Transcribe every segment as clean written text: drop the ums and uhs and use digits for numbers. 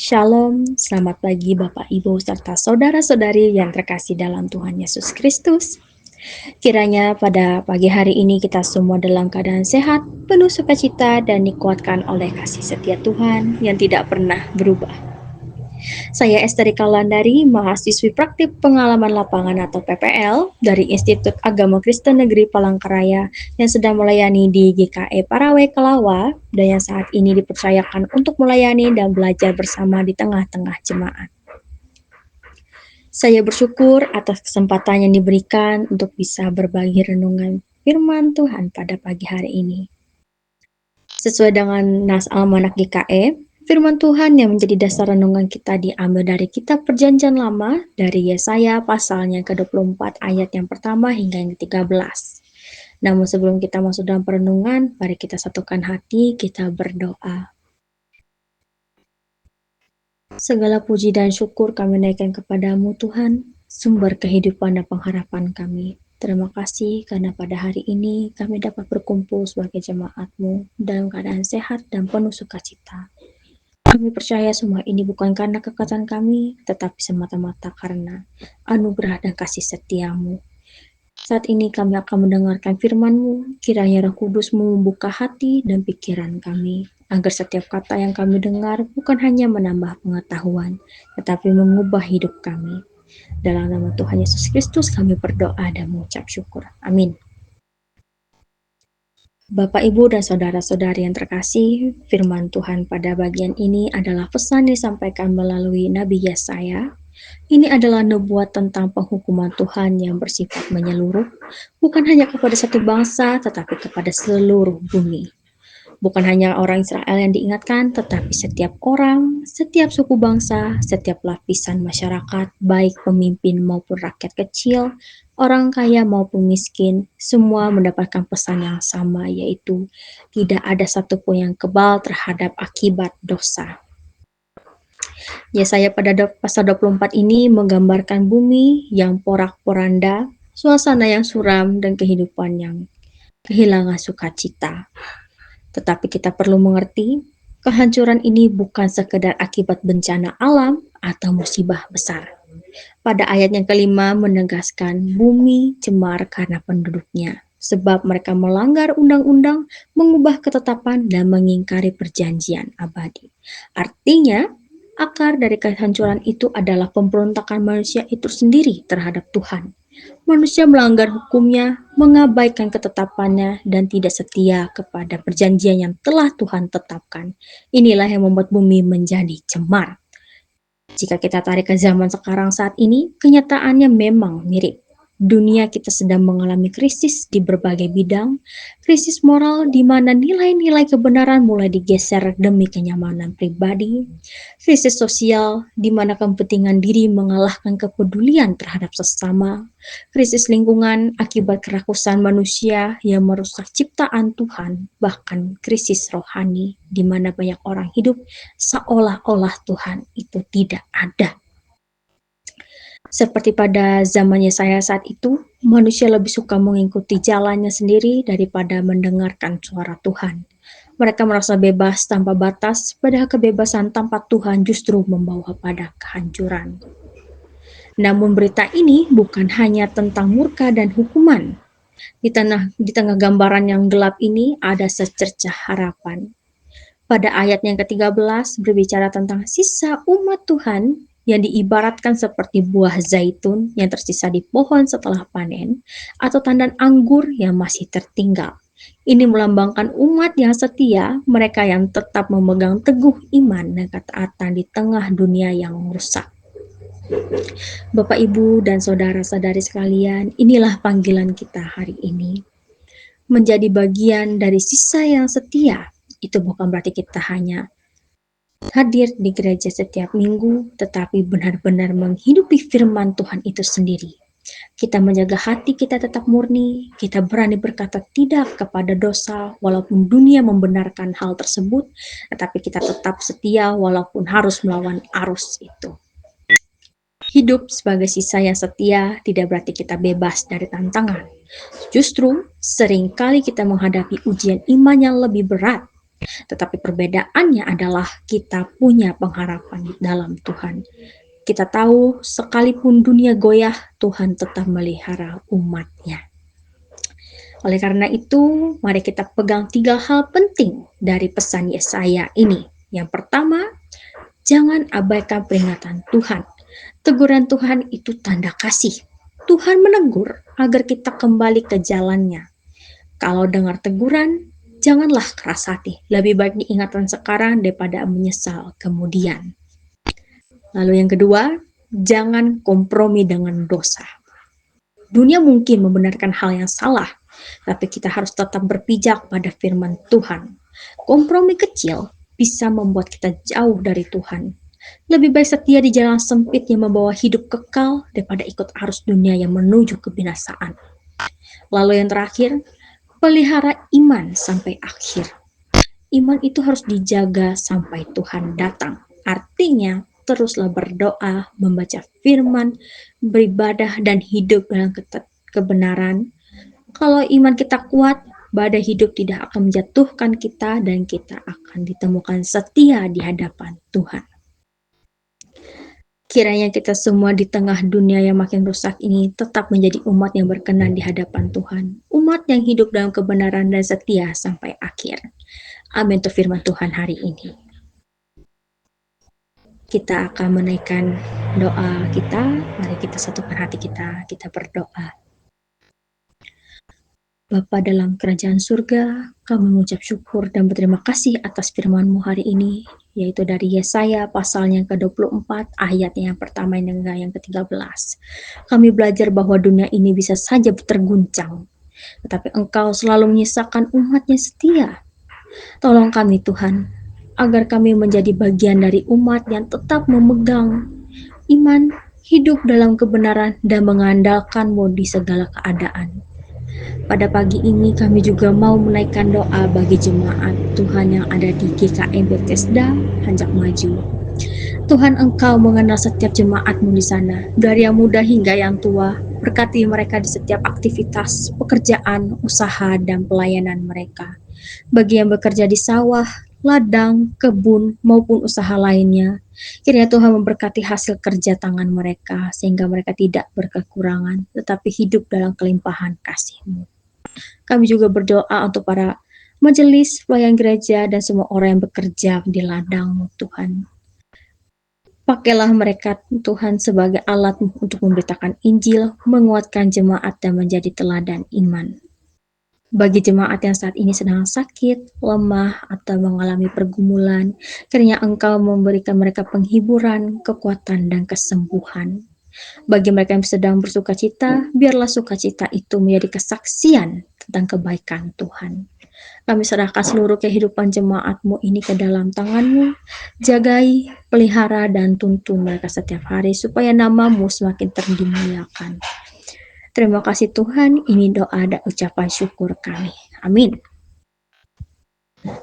Shalom, selamat pagi Bapak Ibu serta saudara-saudari yang terkasih dalam Tuhan Yesus Kristus. Kiranya pada pagi hari ini kita semua dalam keadaan sehat, penuh sukacita dan dikuatkan oleh kasih setia Tuhan yang tidak pernah berubah. Saya Esteri Kalandari, mahasiswi praktik pengalaman lapangan atau PPL dari Institut Agama Kristen Negeri Palangkaraya yang sedang melayani di GKE Parawe Kelawa dan yang saat ini dipercayakan untuk melayani dan belajar bersama di tengah-tengah jemaat. Saya bersyukur atas kesempatan yang diberikan untuk bisa berbagi renungan firman Tuhan pada pagi hari ini. Sesuai dengan Nas Almanak GKE, firman Tuhan yang menjadi dasar renungan kita diambil dari kitab Perjanjian Lama dari Yesaya pasalnya ke-24 ayat yang pertama hingga yang ke-13. Namun sebelum kita masuk dalam perenungan, mari kita satukan hati, kita berdoa. Segala puji dan syukur kami naikkan kepadamu Tuhan, sumber kehidupan dan pengharapan kami. Terima kasih karena pada hari ini kami dapat berkumpul sebagai jemaat-Mu dalam keadaan sehat dan penuh sukacita. Kami percaya semua ini bukan karena kekuatan kami, tetapi semata-mata karena anugerah dan kasih setia-Mu. Saat ini kami akan mendengarkan firman-Mu, kiranya Roh Kudus-Mu membuka hati dan pikiran kami, agar setiap kata yang kami dengar bukan hanya menambah pengetahuan, tetapi mengubah hidup kami. Dalam nama Tuhan Yesus Kristus kami berdoa dan mengucap syukur. Amin. Bapak, Ibu, dan saudara-saudari yang terkasih, firman Tuhan pada bagian ini adalah pesan disampaikan melalui Nabi Yesaya. Ini adalah nubuat tentang penghukuman Tuhan yang bersifat menyeluruh, bukan hanya kepada satu bangsa, tetapi kepada seluruh bumi. Bukan hanya orang Israel yang diingatkan, tetapi setiap orang, setiap suku bangsa, setiap lapisan masyarakat, baik pemimpin maupun rakyat kecil, orang kaya maupun miskin, semua mendapatkan pesan yang sama, yaitu tidak ada satupun yang kebal terhadap akibat dosa. Yesaya pada pasal 24 ini menggambarkan bumi yang porak-poranda, suasana yang suram, dan kehidupan yang kehilangan sukacita. Tetapi kita perlu mengerti, kehancuran ini bukan sekedar akibat bencana alam atau musibah besar. Pada ayat yang kelima menegaskan bumi cemar karena penduduknya, sebab mereka melanggar undang-undang, mengubah ketetapan, dan mengingkari perjanjian abadi. Artinya, akar dari kehancuran itu adalah pemberontakan manusia itu sendiri terhadap Tuhan. Manusia melanggar hukumnya, mengabaikan ketetapannya, dan tidak setia kepada perjanjian yang telah Tuhan tetapkan. Inilah yang membuat bumi menjadi cemar. Jika kita tarik ke zaman sekarang saat ini, kenyataannya memang mirip. Dunia kita sedang mengalami krisis di berbagai bidang, krisis moral di mana nilai-nilai kebenaran mulai digeser demi kenyamanan pribadi, krisis sosial di mana kepentingan diri mengalahkan kepedulian terhadap sesama, krisis lingkungan akibat kerakusan manusia yang merusak ciptaan Tuhan, bahkan krisis rohani di mana banyak orang hidup seolah-olah Tuhan itu tidak ada. Seperti pada zaman Yesaya saat itu, manusia lebih suka mengikuti jalannya sendiri daripada mendengarkan suara Tuhan. Mereka merasa bebas tanpa batas, padahal kebebasan tanpa Tuhan justru membawa pada kehancuran. Namun berita ini bukan hanya tentang murka dan hukuman. Di tengah gambaran yang gelap ini ada secercah harapan. Pada ayat yang ke-13 berbicara tentang sisa umat Tuhan yang diibaratkan seperti buah zaitun yang tersisa di pohon setelah panen, atau tandan anggur yang masih tertinggal. Ini melambangkan umat yang setia, mereka yang tetap memegang teguh iman dan ketaatan di tengah dunia yang rusak. Bapak, Ibu, dan saudara-saudari sekalian, inilah panggilan kita hari ini. Menjadi bagian dari sisa yang setia, itu bukan berarti kita hanya hadir di gereja setiap minggu, tetapi benar-benar menghidupi firman Tuhan itu sendiri. Kita menjaga hati kita tetap murni, kita berani berkata tidak kepada dosa, walaupun dunia membenarkan hal tersebut, tetapi kita tetap setia walaupun harus melawan arus itu. Hidup sebagai sisa yang setia tidak berarti kita bebas dari tantangan. Justru, seringkali kita menghadapi ujian iman yang lebih berat. Tetapi perbedaannya adalah kita punya pengharapan dalam Tuhan. Kita tahu sekalipun dunia goyah, Tuhan tetap melihara umat-Nya. Oleh karena itu, mari kita pegang 3 hal penting dari pesan Yesaya ini. Yang pertama, jangan abaikan peringatan Tuhan. Teguran Tuhan itu tanda kasih. Tuhan menegur agar kita kembali ke jalannya. Kalau dengar teguran, janganlah keras hati. Lebih baik diingatkan sekarang daripada menyesal kemudian. Lalu yang kedua, jangan kompromi dengan dosa. Dunia mungkin membenarkan hal yang salah, tapi kita harus tetap berpijak pada firman Tuhan. Kompromi kecil bisa membuat kita jauh dari Tuhan. Lebih baik setia di jalan sempit yang membawa hidup kekal daripada ikut arus dunia yang menuju kebinasaan. Lalu yang terakhir, pelihara iman sampai akhir. Iman itu harus dijaga sampai Tuhan datang. Artinya, teruslah berdoa, membaca firman, beribadah, dan hidup dalam kebenaran. Kalau iman kita kuat, badai hidup tidak akan menjatuhkan kita dan kita akan ditemukan setia di hadapan Tuhan. Kiranya kita semua di tengah dunia yang makin rusak ini tetap menjadi umat yang berkenan di hadapan Tuhan. Umat yang hidup dalam kebenaran dan setia sampai akhir. Amin untuk firman Tuhan hari ini. Kita akan menaikkan doa kita. Mari kita satukan hati kita berdoa. Bapa dalam kerajaan surga, kami mengucap syukur dan berterima kasih atas firman-Mu hari ini, yaitu dari Yesaya pasalnya ke-24, ayatnya yang pertama hingga yang ke-13. Kami belajar bahwa dunia ini bisa saja terguncang, tetapi Engkau selalu menyisakan umat-Nya setia. Tolong kami Tuhan, agar kami menjadi bagian dari umat yang tetap memegang iman, hidup dalam kebenaran, dan mengandalkan-Mu di segala keadaan. Pada pagi ini kami juga mau menaikkan doa bagi jemaat Tuhan yang ada di GKM Bethesda, Hanjak Maju. Tuhan, Engkau mengenal setiap jemaat-Mu di sana, dari yang muda hingga yang tua. Berkati mereka di setiap aktivitas, pekerjaan, usaha, dan pelayanan mereka. Bagi yang bekerja di sawah, ladang, kebun, maupun usaha lainnya, kiranya Tuhan memberkati hasil kerja tangan mereka, sehingga mereka tidak berkekurangan, tetapi hidup dalam kelimpahan kasih-Mu. Kami juga berdoa untuk para majelis, pelayan gereja, dan semua orang yang bekerja di ladang-Mu, Tuhan. Pakailah mereka, Tuhan, sebagai alat untuk memberitakan Injil, menguatkan jemaat, dan menjadi teladan iman. Bagi jemaat yang saat ini sedang sakit, lemah, atau mengalami pergumulan, kiranya Engkau memberikan mereka penghiburan, kekuatan, dan kesembuhan. Bagi mereka yang sedang bersukacita, biarlah sukacita itu menjadi kesaksian tentang kebaikan Tuhan. Kami serahkan seluruh kehidupan jemaat-Mu ini ke dalam tangan-Mu. Jagai, pelihara, dan tuntun mereka setiap hari supaya nama-Mu semakin terdimuliakan. Terima kasih Tuhan, ini doa dan ucapan syukur kami. Amin.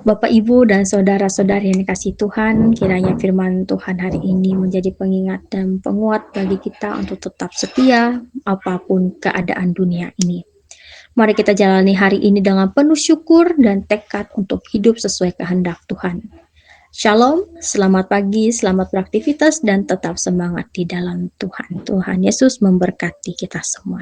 Bapak, Ibu, dan saudara-saudari yang dikasihi Tuhan, kiranya firman Tuhan hari ini menjadi pengingat dan penguat bagi kita untuk tetap setia apapun keadaan dunia ini. Mari kita jalani hari ini dengan penuh syukur dan tekad untuk hidup sesuai kehendak Tuhan. Shalom, selamat pagi, selamat beraktivitas, dan tetap semangat di dalam Tuhan. Tuhan Yesus memberkati kita semua.